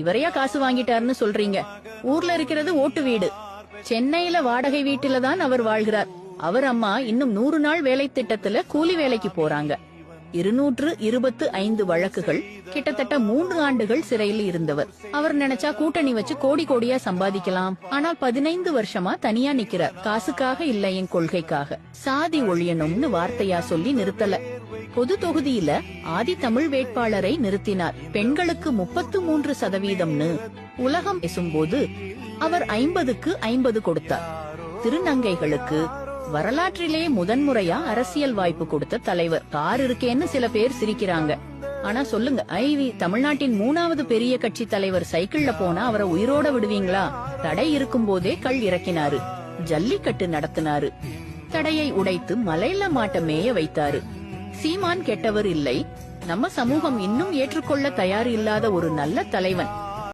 இவரையா காசு வாங்கிட்டாருன்னு சொல்றீங்க? ஊர்ல இருக்கிறது ஓட்டு வீடு. சென்னையில வாடகை வீட்டுல தான் அவர் வாழ்கிறார். அவர் அம்மா இன்னும் 100 நாள் வேலை திட்டத்துல கூலி வேலைக்கு போறாங்க. 225 வழக்குகள், கிட்டத்தட்ட 3 ஆண்டுகள் சிறையில் இருந்தவர். அவர் நினைச்சா கூட்டணி வச்சு கோடி கோடியா சம்பாதிக்கலாம். ஆனால் 15 வருஷமா தனியா நிக்கிறார். காசுக்காக இல்ல, என் கொள்கைக்காக. சாதி ஒழியணும்னு வார்த்தையா சொல்லி நிறுத்தல. பொது தொகுதியில ஆதி தமிழ் வேட்பாளரை நிறுத்தினார். பெண்களுக்கு 33% உலகம் பேசும்போது அவர் 50க்கு 50 கொடுத்தார். திருநங்கைகளுக்கு வரலாற்றிலே முதன்முறையா அரசியல் வாய்ப்பு கொடுத்த தலைவர். கார் இருக்கேன்னு சில பேர் சிரிக்கிறாங்க. ஆனா சொல்லுங்க, தமிழ்நாட்டின் 3வது பெரிய கட்சி தலைவர் சைக்கிள்ல போனா அவரை உயிரோட விடுவீங்களா? தடை இருக்கும் போதே கல் இறக்கினாரு. ஜல்லிக்கட்டு நடத்தினாரு. தடையை உடைத்து மலையில மாட்ட மேய வைத்தாரு. சீமான் கெட்டவர் இல்லை. நம்ம சமூகம் இன்னும் ஏற்றுக்கொள்ள தயார் இல்லாத ஒரு நல்ல தலைவன்.